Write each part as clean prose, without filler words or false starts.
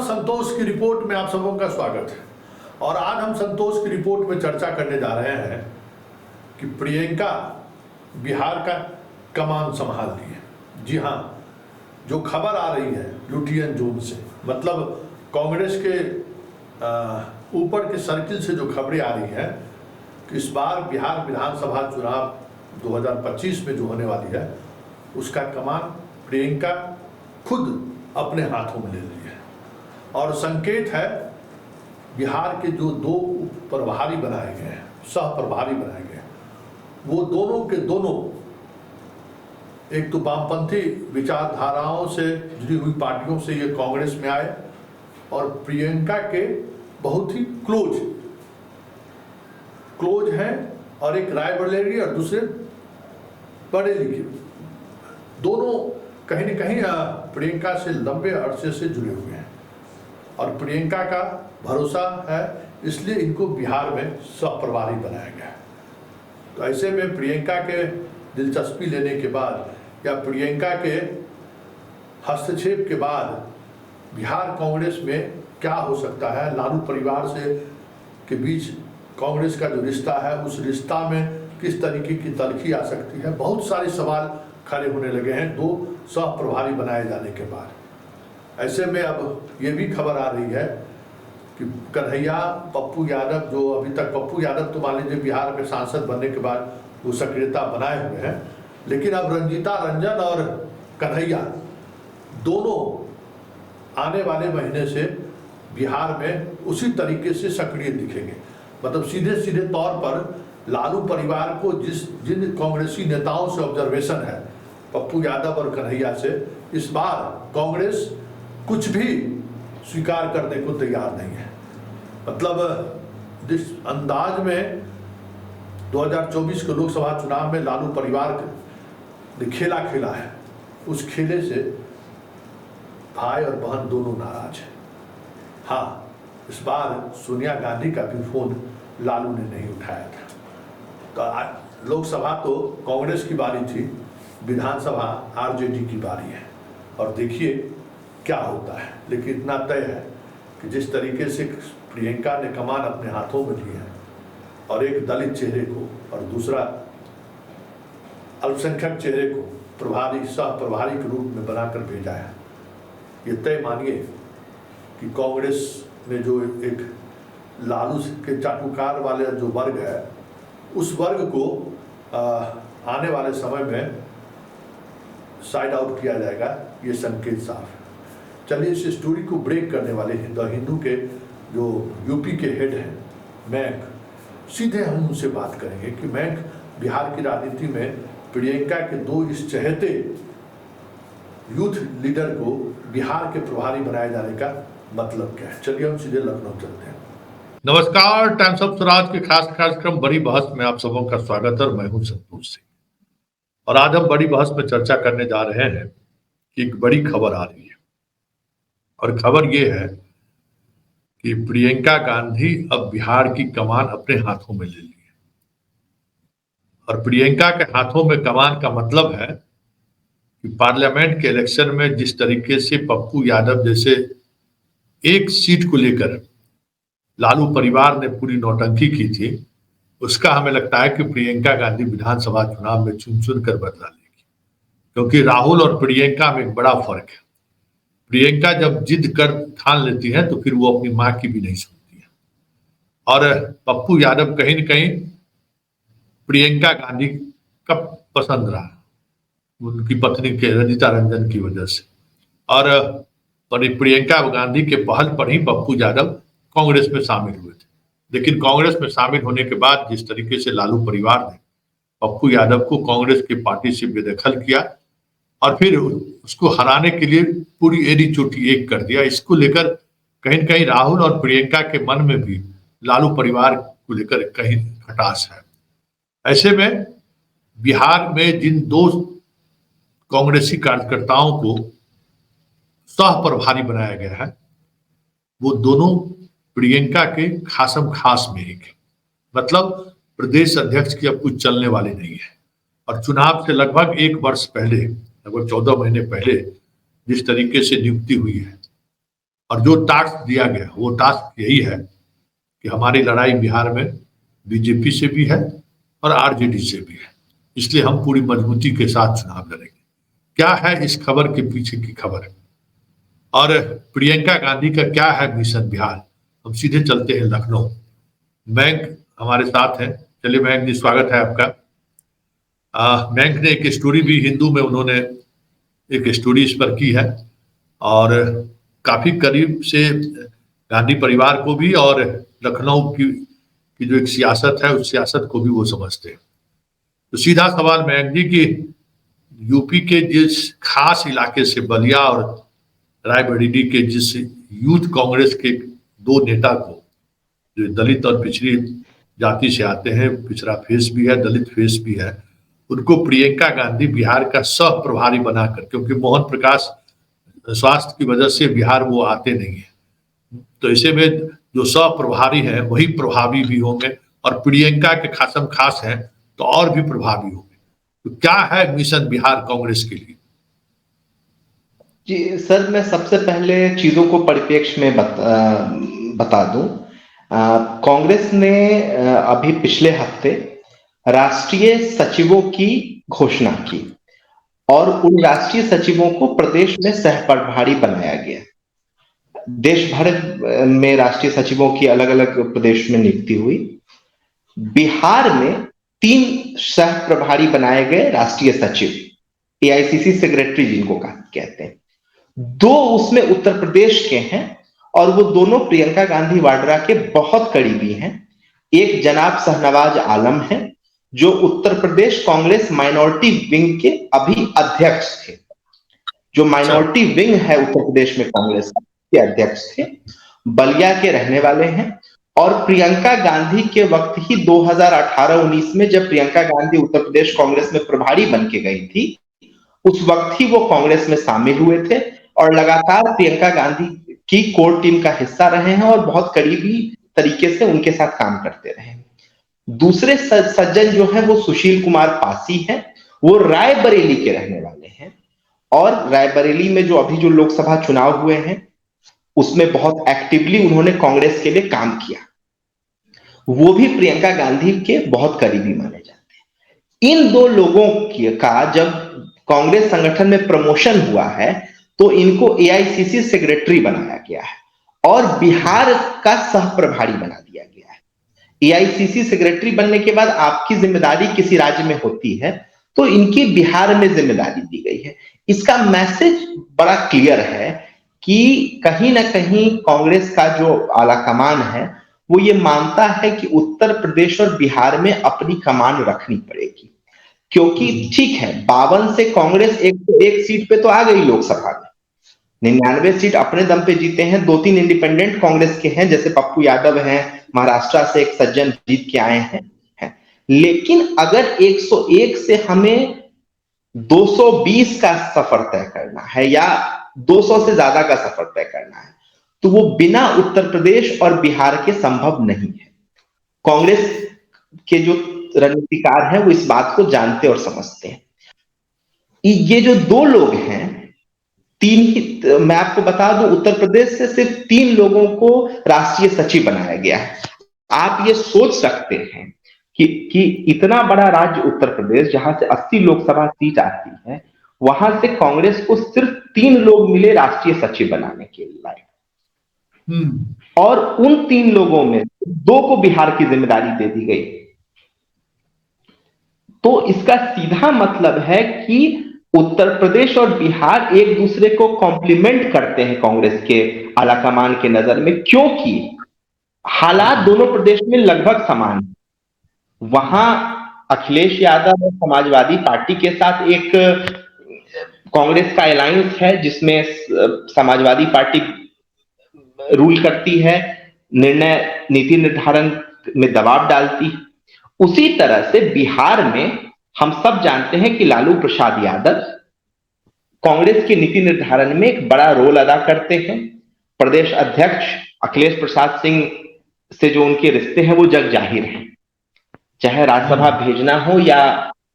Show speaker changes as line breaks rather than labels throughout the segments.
संतोष की रिपोर्ट में आप सबों का स्वागत है। और आज हम संतोष की रिपोर्ट में चर्चा करने जा रहे हैं कि प्रियंका बिहार का कमान संभाल ली है। जी हाँ, जो खबर आ रही है लुटियन जोन से, मतलब कांग्रेस के ऊपर के सर्किल से जो खबरें आ रही हैं कि इस बार बिहार विधानसभा चुनाव 2025 में जो होने वाली है उसका कमान प्रियंका खुद अपने हाथों में ले ली है। और संकेत है बिहार के जो दो प्रभारी बनाए गए हैं, सह प्रभारी बनाए गए हैं, वो दोनों के दोनों एक तो वामपंथी विचारधाराओं से जुड़ी हुई पार्टियों से ये कांग्रेस में आए और प्रियंका के बहुत ही क्लोज हैं, और एक रायबरेली और दूसरे पढ़े लिखे, दोनों कहीं न कहीं प्रियंका से लंबे अरसे से जुड़े हुए हैं और प्रियंका का भरोसा है, इसलिए इनको बिहार में सह प्रभारी बनाया गया है। तो ऐसे में प्रियंका के दिलचस्पी लेने के बाद या प्रियंका के हस्तक्षेप के बाद बिहार कांग्रेस में क्या हो सकता है, लालू परिवार से के बीच कांग्रेस का जो रिश्ता है उस रिश्ता में किस तरीके की तलखी आ सकती है, बहुत सारे सवाल खड़े होने लगे हैं दो सह प्रभारी बनाए जाने के बाद। ऐसे में अब ये भी खबर आ रही है कि कन्हैया पप्पू यादव, जो अभी तक पप्पू यादव तो मान लीजिए बिहार में सांसद बनने के बाद वो सक्रियता बनाए हुए हैं, लेकिन अब रंजीता रंजन और कन्हैया दोनों आने वाले महीने से बिहार में उसी तरीके से सक्रिय दिखेंगे। मतलब सीधे सीधे तौर पर लालू परिवार को जिन कांग्रेसी नेताओं से ऑब्जर्वेशन है, पप्पू यादव और कन्हैया से, इस बार कांग्रेस कुछ भी स्वीकार करने को तैयार नहीं है। मतलब जिस अंदाज में 2024 के लोकसभा चुनाव में लालू परिवार ने खेला है, उस खेले से भाई और बहन दोनों नाराज हैं। हाँ, इस बार सोनिया गांधी का भी फोन लालू ने नहीं उठाया था। तो लोकसभा तो कांग्रेस की बारी थी, विधानसभा आरजेडी की बारी है, और देखिए क्या होता है। लेकिन इतना तय है कि जिस तरीके से प्रियंका ने कमान अपने हाथों में ली है और एक दलित चेहरे को और दूसरा अल्पसंख्यक चेहरे को प्रभारी सह प्रभारी के रूप में बनाकर भेजा है, ये तय मानिए कि कांग्रेस में जो एक लालू के चाटुकार वाले जो वर्ग है, उस वर्ग को आने वाले समय में साइड आउट किया जाएगा, ये संकेत साफ है। चलिए इस स्टोरी को ब्रेक करने वाले द हिंदू के जो यूपी के हेड हैं मैक, सीधे हम उनसे बात करेंगे कि मैक, बिहार की राजनीति में प्रियंका के दो इस चहेते यूथ लीडर को बिहार के प्रभारी बनाए जाने का मतलब क्या है। चलिए हम सीधे लखनऊ चलते हैं। नमस्कार, टाइम्स ऑफ स्वराज के खास कार्यक्रम बड़ी बहस में आप सबों का स्वागत है और मैं हूं संतोष सिंह। और आज हम बड़ी बहस में चर्चा करने जा रहे हैं कि एक बड़ी खबर आ रही है, और खबर ये है कि प्रियंका गांधी अब बिहार की कमान अपने हाथों में ले ली है। और प्रियंका के हाथों में कमान का मतलब है कि पार्लियामेंट के इलेक्शन में जिस तरीके से पप्पू यादव जैसे एक सीट को लेकर लालू परिवार ने पूरी नौटंकी की थी, उसका हमें लगता है कि प्रियंका गांधी विधानसभा चुनाव में चुन चुन कर बदला लेगी। क्योंकि राहुल और प्रियंका में एक बड़ा फर्क है। प्रियंका जब जिद कर ठान लेती है तो फिर वो अपनी मां की भी नहीं सुनती है। और पप्पू यादव कहीं न कहीं प्रियंका गांधी का पसंद रहा, उनकी पत्नी के रंजीता रंजन की वजह से। और प्रियंका गांधी के पहल पर ही पप्पू यादव कांग्रेस में शामिल हुए थे। लेकिन कांग्रेस में शामिल होने के बाद जिस तरीके से लालू परिवार ने पप्पू यादव को कांग्रेस की पार्टी से बेदखल किया और फिर उसको हराने के लिए पूरी एड़ी चोटी एक कर दिया, इसको लेकर कहीं न कहीं राहुल और प्रियंका के मन में भी लालू परिवार को लेकर कहीं खटास है। ऐसे में बिहार में जिन दो कांग्रेसी कार्यकर्ताओं को सह प्रभारी बनाया गया है, वो दोनों प्रियंका के खासम खास में एक है। मतलब प्रदेश अध्यक्ष की अब कुछ चलने वाली नहीं है। और चुनाव से लगभग 1 वर्ष पहले, लगभग 14 महीने पहले जिस तरीके से नियुक्ति हुई है, और जो टास्क दिया गया वो टास्क यही है कि हमारी लड़ाई बिहार में बीजेपी से भी है और आरजेडी से भी है, इसलिए हम पूरी मजबूती के साथ चुनाव लड़ेंगे। क्या है इस खबर के पीछे की खबर है और प्रियंका गांधी का क्या है मिशन बिहार, हम सीधे चलते हैं लखनऊ। बैंक हमारे साथ हैं, चलिए बैंक जी स्वागत है आपका। बैंक ने एक स्टोरी भी हिंदू में उन्होंने एक स्टोरी इस पर की है और काफी करीब से गांधी परिवार को भी और लखनऊ की जो एक सियासत है उस सियासत को भी वो समझते हैं। तो सीधा सवाल मयंक जी की यूपी के जिस खास इलाके से बलिया और रायबरेली के जिस यूथ कांग्रेस के दो नेता को जो दलित और पिछड़ी जाति से आते हैं, पिछड़ा फेस भी है, दलित फेस भी है, उनको प्रियंका गांधी बिहार का सह प्रभारी बनाकर, क्योंकि मोहन प्रकाश स्वास्थ्य की वजह से बिहार वो आते नहीं है, तो ऐसे में जो सह प्रभारी है वही प्रभावी भी होंगे और प्रियंका के खासम खास है तो और भी प्रभावी होंगे। तो क्या है मिशन बिहार कांग्रेस के लिए?
जी सर, मैं सबसे पहले चीजों को परिप्रेक्ष्य में बता दूं। कांग्रेस ने अभी पिछले हफ्ते राष्ट्रीय सचिवों की घोषणा की और उन राष्ट्रीय सचिवों को प्रदेश में सह प्रभारी बनाया गया। देश भर में राष्ट्रीय सचिवों की अलग अलग प्रदेश में नियुक्ति हुई। बिहार में 3 सह प्रभारी बनाए गए राष्ट्रीय सचिव, एआईसीसी सेक्रेटरी जिनको कहते हैं। 2 उसमें उत्तर प्रदेश के हैं और वो दोनों प्रियंका गांधी वाड्रा के बहुत करीबी हैं। एक जनाब शाहनवाज आलम है जो उत्तर प्रदेश कांग्रेस माइनॉरिटी विंग के अभी अध्यक्ष थे, जो माइनॉरिटी विंग है उत्तर प्रदेश में कांग्रेस के अध्यक्ष थे, बलिया के रहने वाले हैं। और प्रियंका गांधी के वक्त ही 2018-19 में जब प्रियंका गांधी उत्तर प्रदेश कांग्रेस में प्रभारी बन के गई थी, उस वक्त ही वो कांग्रेस में शामिल हुए थे और लगातार प्रियंका गांधी की कोर टीम का हिस्सा रहे हैं और बहुत करीबी तरीके से उनके साथ काम करते रहे। दूसरे सज्जन जो है वो सुशील कुमार पासी हैं, वो रायबरेली के रहने वाले हैं और रायबरेली में जो अभी जो लोकसभा चुनाव हुए हैं उसमें बहुत एक्टिवली उन्होंने कांग्रेस के लिए काम किया। वो भी प्रियंका गांधी के बहुत करीबी माने जाते हैं। इन 2 लोगों का जब कांग्रेस संगठन में प्रमोशन हुआ है तो इनको एआईसीसी सेक्रेटरी बनाया गया है और बिहार का सह प्रभारी बना दिया गया है। एआईसीसी सेक्रेटरी बनने के बाद आपकी जिम्मेदारी किसी राज्य में होती है तो इनकी बिहार में जिम्मेदारी दी गई है। इसका मैसेज बड़ा क्लियर है कि कहीं ना कहीं कांग्रेस का जो आला कमान है वो ये मानता है कि उत्तर प्रदेश और बिहार में अपनी कमान रखनी पड़ेगी, क्योंकि ठीक है 52 से कांग्रेस 101 सीट पे तो आ गई लोकसभा में, 99 सीट अपने दम पे जीते हैं। 2-3 इंडिपेंडेंट कांग्रेस के हैं, जैसे पप्पू यादव हैं, महाराष्ट्र से एक सज्जन जीत के आए हैं। लेकिन अगर 101 से हमें 220 का सफर तय करना है या 200 से ज्यादा का सफर तय करना है तो वो बिना उत्तर प्रदेश और बिहार के संभव नहीं है। कांग्रेस के जो रणनीतिकार हैं वो इस बात को जानते और समझते हैं। ये जो 2 लोग हैं, 3 ही मैं आपको बता दूं, उत्तर प्रदेश से सिर्फ 3 लोगों को राष्ट्रीय सचिव बनाया गया है। आप ये सोच सकते हैं कि इतना बड़ा राज्य उत्तर प्रदेश जहां से 80 लोकसभा सीट आती है, वहां से कांग्रेस को सिर्फ 3 लोग मिले राष्ट्रीय सचिव बनाने के लिए और उन 3 लोगों में 2 को बिहार की जिम्मेदारी दे दी गई। तो इसका सीधा मतलब है कि उत्तर प्रदेश और बिहार एक दूसरे को कॉम्प्लीमेंट करते हैं कांग्रेस के आलाकमान के नजर में, क्योंकि हालात दोनों प्रदेश में लगभग समान है। वहां अखिलेश यादव और समाजवादी पार्टी के साथ एक कांग्रेस का अलायंस है जिसमें समाजवादी पार्टी रूल करती है, निर्णय नीति निर्धारण में दबाव डालती है। उसी तरह से बिहार में हम सब जानते हैं कि लालू प्रसाद यादव कांग्रेस के नीति निर्धारण में एक बड़ा रोल अदा करते हैं। प्रदेश अध्यक्ष अखिलेश प्रसाद सिंह से जो उनके रिश्ते हैं वो जग जाहिर हैं, चाहे राज्यसभा भेजना हो या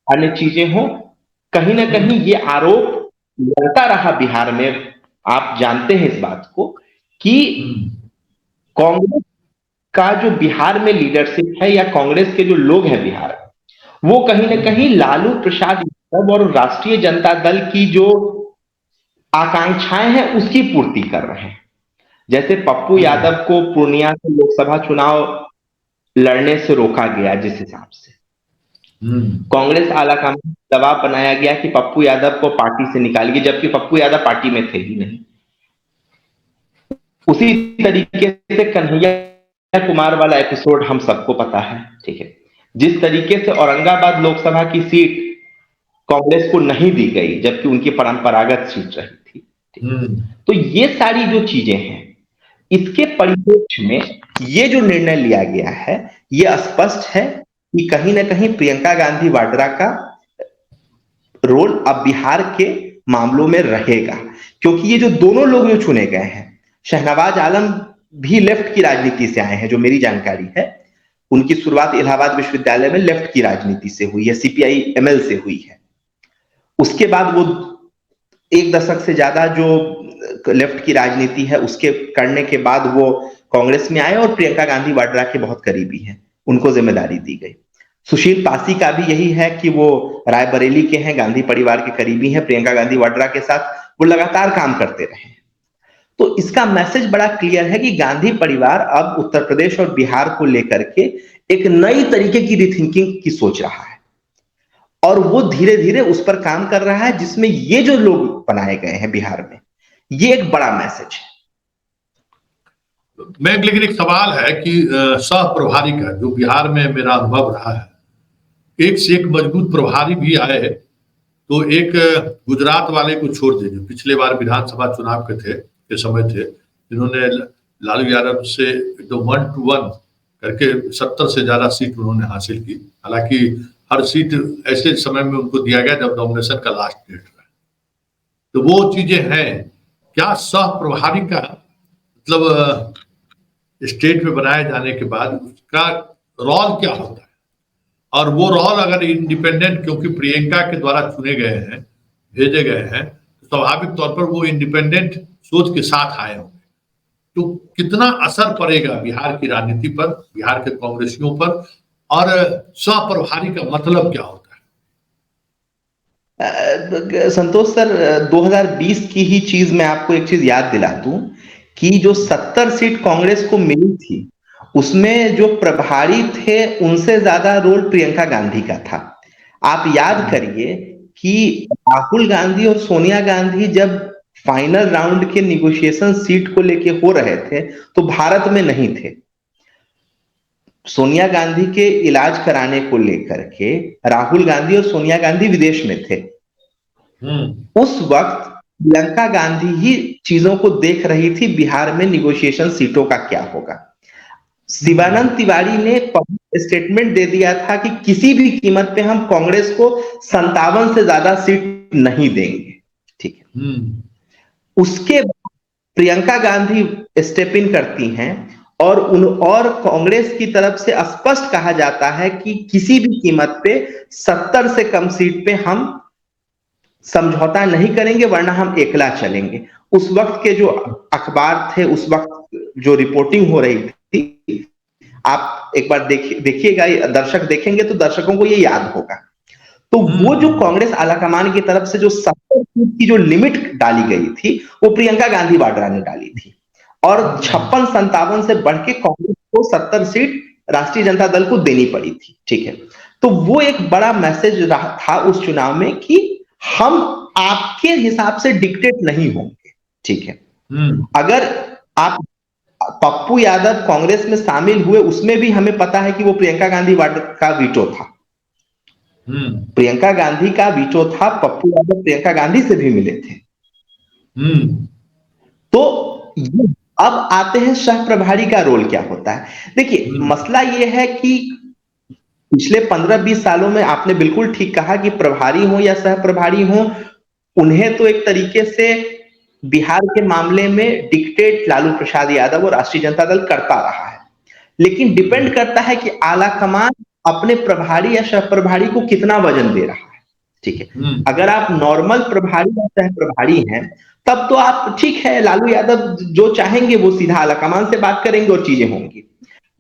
अन्य चीजें हो। कहीं ना कहीं ये आरोप लगता रहा बिहार में, आप जानते हैं इस बात को, कि कांग्रेस का जो बिहार में लीडरशिप है या कांग्रेस के जो लोग हैं बिहार, वो कहीं ना कहीं लालू प्रसाद यादव और राष्ट्रीय जनता दल की जो आकांक्षाएं हैं उसकी पूर्ति कर रहे हैं। जैसे पप्पू यादव को पूर्णिया से लोकसभा चुनाव लड़ने से रोका गया, जिस हिसाब से कांग्रेस आलाकमान दबाव बनाया गया कि पप्पू यादव को पार्टी से निकालिए, जबकि पप्पू यादव पार्टी में थे ही नहीं। उसी तरीके से कन्हैया कुमार वाला एपिसोड हम सबको पता है, ठीक है। जिस तरीके से औरंगाबाद लोकसभा की सीट कांग्रेस को नहीं दी गई, जबकि उनकी परंपरागत सीट रही थी। तो ये सारी जो चीजें हैं, इसके परिप्रेक्ष्य में ये जो निर्णय लिया गया है, ये स्पष्ट है कि कहीं ना कहीं प्रियंका गांधी वाड्रा का रोल अब बिहार के मामलों में रहेगा, क्योंकि ये जो दोनों लोग जो चुने गए हैं, शहनवाज आलम भी लेफ्ट की राजनीति से आए हैं, जो मेरी जानकारी है। उनकी शुरुआत इलाहाबाद विश्वविद्यालय में लेफ्ट की राजनीति से हुई है, सीपीआई एमएल से हुई है। उसके बाद वो 1 दशक से ज्यादा जो लेफ्ट की राजनीति है उसके करने के बाद वो कांग्रेस में आए और प्रियंका गांधी वाड्रा के बहुत करीबी हैं, उनको जिम्मेदारी दी गई। सुशील पासी का भी यही है कि वो रायबरेली के हैं, गांधी परिवार के करीबी हैं, प्रियंका गांधी वाड्रा के साथ वो लगातार काम करते रहे। तो इसका मैसेज बड़ा क्लियर है कि गांधी परिवार अब उत्तर प्रदेश और बिहार को लेकर के एक नई तरीके की रीथिंकिंग की सोच रहा है, और वो धीरे धीरे उस पर काम कर रहा है, जिसमें ये जो लोग बनाए गए हैं बिहार में, ये एक बड़ा मैसेज है।
लेकिन एक सवाल है कि सह प्रभारी का जो बिहार में मेरा अनुभव रहा है, एक से एक मजबूत प्रभारी भी आए, तो एक गुजरात वाले को छोड़ दीजिए, पिछले बार विधानसभा चुनाव के समय थे, जिन्होंने लालू यादव से एकदम 1 to 1 करके 70 से ज्यादा सीट उन्होंने हासिल की। हालांकि हर सीट ऐसे समय में उनको दिया गया जब नॉमिनेशन का लास्ट डेट रहा। तो वो चीजें हैं क्या, सह प्रभारी का मतलब स्टेट में बनाए जाने के बाद उसका रोल क्या होता है, और वो रोल अगर इंडिपेंडेंट, क्योंकि प्रियंका के द्वारा चुने गए हैं, भेजे गए हैं, तो स्वाभाविक तौर पर वो इंडिपेंडेंट सोच के साथ आए होंगे, तो कितना असर पड़ेगा बिहार की राजनीति पर, बिहार के कांग्रेसियों पर, और सह प्रभारी का मतलब क्या होता है?
संतोष सर, 2020 की ही चीज मैं आपको एक चीज याद दिला दूं कि जो 70 सीट कांग्रेस को मिली थी, उसमें जो प्रभारी थे उनसे ज्यादा रोल प्रियंका गांधी का था। आप याद करिए कि राहुल गांधी और सोनिया गांधी जब फाइनल राउंड के निगोशिएशन सीट को लेके हो रहे थे तो भारत में नहीं थे। सोनिया गांधी के इलाज कराने को लेकर के राहुल गांधी और सोनिया गांधी विदेश में थे। उस वक्त प्रियंका गांधी ही चीजों को देख रही थी, बिहार में निगोशिएशन सीटों का क्या होगा। शिवानंद तिवारी ने पब्लिक स्टेटमेंट दे दिया था कि किसी भी कीमत पे हम कांग्रेस को 57 से ज्यादा सीट नहीं देंगे, ठीक है। उसके बाद प्रियंका गांधी स्टेप इन करती हैं और कांग्रेस की तरफ से स्पष्ट कहा जाता है कि किसी भी कीमत पे 70 से कम सीट पे हम समझौता नहीं करेंगे, वरना हम एकला चलेंगे। उस वक्त के जो अखबार थे, उस वक्त जो रिपोर्टिंग हो रही थी, आप एक बार देखिएगा, दर्शक देखेंगे तो दर्शकों को ये याद होगा। तो वो जो कांग्रेस आलाकमान की तरफ से जो 70 सीट की जो लिमिट डाली गई थी, वो प्रियंका गांधी वाड्रा ने डाली थी, और 56-57 से बढ़ के कांग्रेस को 70 सीट राष्ट्रीय जनता दल को देनी पड़ी थी, ठीक है। तो वो एक बड़ा मैसेज था उस चुनाव में कि हम आपके हिसाब से डिक्टेट नहीं होंगे, ठीक है। अगर आप पप्पू यादव कांग्रेस में शामिल हुए, उसमें भी हमें पता है कि वो प्रियंका गांधी वाड्रा का वीटो था। प्रियंका गांधी का वीटो था, पप्पू यादव प्रियंका गांधी से भी मिले थे। तो अब आते हैं सह प्रभारी का रोल क्या होता है। देखिए, मसला यह है कि पिछले 15-20 सालों में आपने बिल्कुल ठीक कहा कि प्रभारी हो या सह प्रभारी हो, उन्हें तो एक तरीके से बिहार के मामले में डिक्टेट लालू प्रसाद यादव और राष्ट्रीय जनता दल करता रहा है। लेकिन डिपेंड करता है कि आलाकमान अपने प्रभारी या सह प्रभारी को कितना वजन दे रहा है, ठीक है। अगर आप नॉर्मल प्रभारी या सह प्रभारी हैं तब तो आप ठीक है, लालू यादव जो चाहेंगे वो सीधा आलाकमान से बात करेंगे और चीजें होंगी।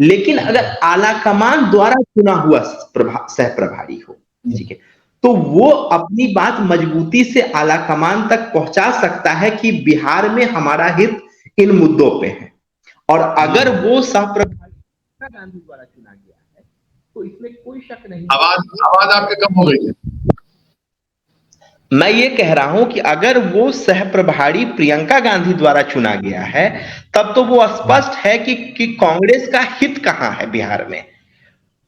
लेकिन अगर आलाकमान द्वारा चुना हुआ सह प्रभारी हो, ठीक है, तो वो अपनी बात मजबूती से आलाकमान तक पहुंचा सकता है कि बिहार में हमारा हित इन मुद्दों पे है। और अगर वो सह प्रभारी गांधी द्वारा चुना गया है तो इसमें कोई शक नहीं।
आवाज आपके कम हो गई है।
मैं ये कह रहा हूं कि अगर वो सह प्रभारी प्रियंका गांधी द्वारा चुना गया है, तब तो वो स्पष्ट है कि कांग्रेस का हित कहां है बिहार में,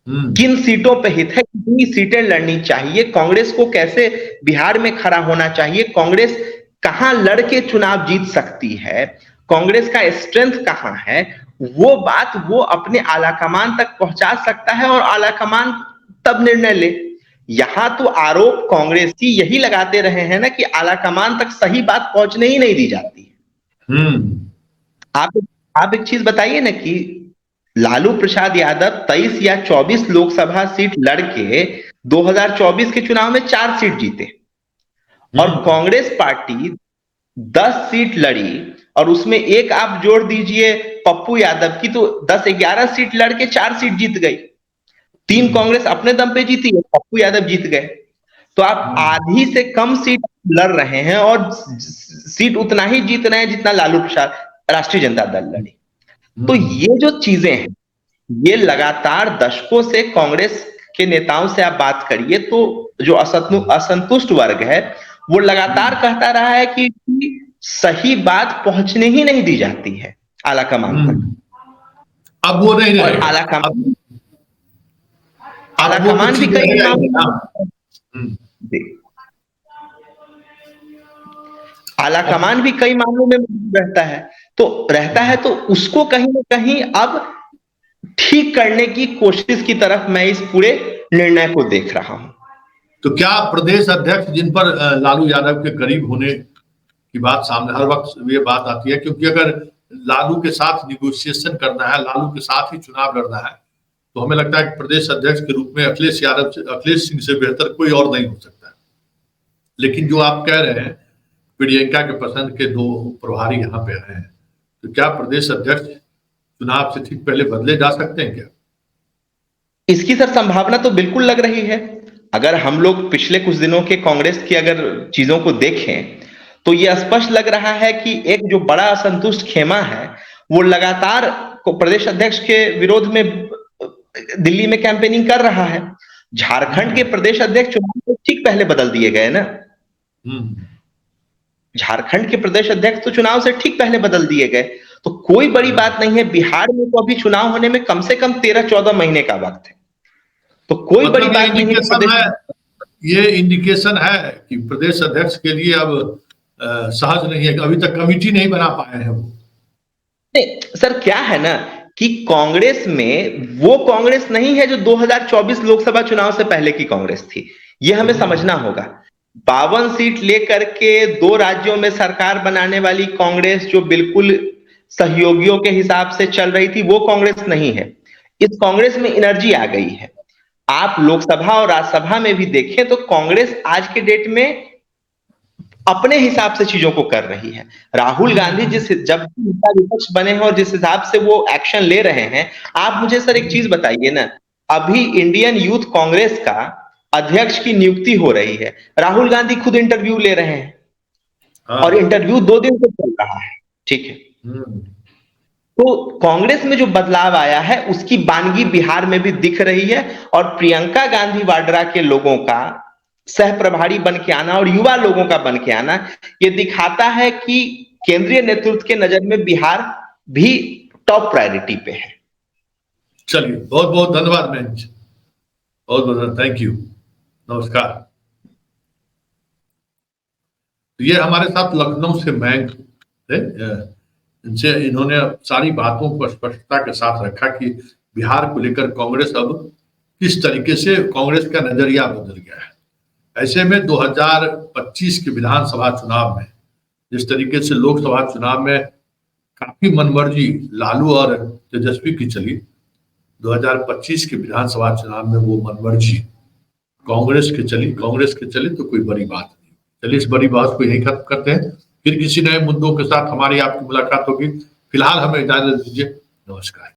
किन सीटों पे हित है, कितनी सीटें लड़नी चाहिए, कांग्रेस को कैसे बिहार में खड़ा होना चाहिए, कांग्रेस कहां लड़के चुनाव जीत सकती है, कांग्रेस का स्ट्रेंथ कहां है, वो बात वो अपने आलाकमान तक पहुंचा सकता है और आलाकमान तब निर्णय ले। यहां तो आरोप कांग्रेसी यही लगाते रहे हैं ना कि आलाकमान तक सही बात पहुंचने ही नहीं दी जाती है। आप एक चीज बताइए ना कि लालू प्रसाद यादव 23 या 24 लोकसभा सीट लड़के 2024 के चुनाव में 4 सीट जीते, और कांग्रेस पार्टी 10 सीट लड़ी, और उसमें एक आप जोड़ दीजिए पप्पू यादव की, तो 10-11 सीट लड़के 4 सीट जीत गई। 3 कांग्रेस अपने दम पे जीती है, पप्पू यादव जीत गए। तो आप आधी से कम सीट लड़ रहे हैं और सीट उतना ही जीत रहे हैं जितना लालू प्रसाद राष्ट्रीय जनता दल लड़ी। तो ये जो चीजें हैं, ये लगातार दशकों से कांग्रेस के नेताओं से आप बात करिए तो जो असंतुष्ट वर्ग है वो लगातार कहता रहा है कि सही बात पहुंचने ही नहीं दी जाती है आलाकमान तक।
अब वो नहीं
और आलाकमान भी कई आलाकमान भी कई मामलों में रहता है, तो उसको कहीं ना कहीं अब ठीक करने की कोशिश की तरफ मैं इस पूरे निर्णय को देख रहा हूं।
तो क्या प्रदेश अध्यक्ष, जिन पर लालू यादव के करीब होने की बात सामने हर वक्त ये बात आती है, क्योंकि अगर लालू के साथ निगोशिएशन करना है, लालू के साथ ही चुनाव लड़ना है, तो हमें लगता है कि प्रदेश अध्यक्ष के रूप में अखिलेश सिंह से बेहतर कोई और नहीं हो सकता है। लेकिन जो आप कह रहे हैं प्रियंका के पसंद के 2 प्रभारी यहाँ पे आए हैं, तो क्या प्रदेश अध्यक्ष चुनाव से ठीक पहले बदले जा सकते हैं क्या?
इसकी सर संभावना तो बिल्कुल लग रही है। अगर हम लोग पिछले कुछ दिनों के कांग्रेस की अगर चीजों को देखें तो यह स्पष्ट लग रहा है कि एक जो बड़ा असंतुष्ट खेमा है वो लगातार प्रदेश अध्यक्ष के विरोध में दिल्ली में कैंपेनिंग कर रहा है। झारखंड के प्रदेश अध्यक्ष चुनाव से ठीक पहले बदल दिए गए ना। झारखंड के प्रदेश अध्यक्ष तो चुनाव से ठीक पहले बदल दिए गए, तो कोई बड़ी बात नहीं है। बिहार में तो अभी चुनाव होने में कम से कम 13-14 महीने का वक्त है, तो कोई बड़ी बात नहीं है।
ये इंडिकेशन है कि प्रदेश अध्यक्ष के लिए अब सहज नहीं है, अभी तक कमेटी नहीं बना पाए हैं वो।
नहीं सर, क्या है ना कि कांग्रेस में वो कांग्रेस नहीं है जो 2024 लोकसभा चुनाव से पहले की कांग्रेस थी, ये हमें समझना होगा। 52 सीट लेकर के 2 राज्यों में सरकार बनाने वाली कांग्रेस जो बिल्कुल सहयोगियों के हिसाब से चल रही थी, वो कांग्रेस नहीं है। इस कांग्रेस में एनर्जी आ गई है। आप लोकसभा और राज्यसभा में भी देखें तो कांग्रेस आज के डेट में अपने हिसाब से चीजों को कर रही है। राहुल गांधी जब विपक्ष बने हैं और जिस हिसाब से वो एक्शन ले रहे हैं, आप मुझे सर एक चीज बताइए ना, अभी इंडियन यूथ कांग्रेस का अध्यक्ष की नियुक्ति हो रही है, राहुल गांधी खुद इंटरव्यू ले रहे हैं और इंटरव्यू 2 दिन से चल रहा है, ठीक है। तो कांग्रेस में जो बदलाव आया है उसकी बानगी बिहार में भी दिख रही है, और प्रियंका गांधी वाड्रा के लोगों का सह प्रभारी बन के आना और युवा लोगों का बन के आना, ये दिखाता है कि केंद्रीय नेतृत्व के नजर में बिहार भी टॉप प्रायोरिटी पे है।
चलिए, बहुत बहुत धन्यवाद मंच, बहुत बहुत थैंक यू, नमस्कार। ये हमारे साथ लखनऊ से मयंक थे, इनसे इन्होंने सारी बातों को स्पष्टता के साथ रखा कि बिहार को लेकर कांग्रेस अब किस तरीके से कांग्रेस का नजरिया बदल गया है। ऐसे में 2025 के विधानसभा चुनाव में जिस तरीके से लोकसभा चुनाव में काफी मनमर्जी लालू और तेजस्वी की चली, 2025 के विधानसभा चुनाव में वो मनमर्जी कांग्रेस के चली तो कोई बड़ी बात नहीं। चलिए, इस बड़ी बात को यही खत्म करते हैं। फिर किसी नए मुद्दों के साथ हमारी आपकी मुलाकात होगी। फिलहाल हमें इजाजत दीजिए। नमस्कार।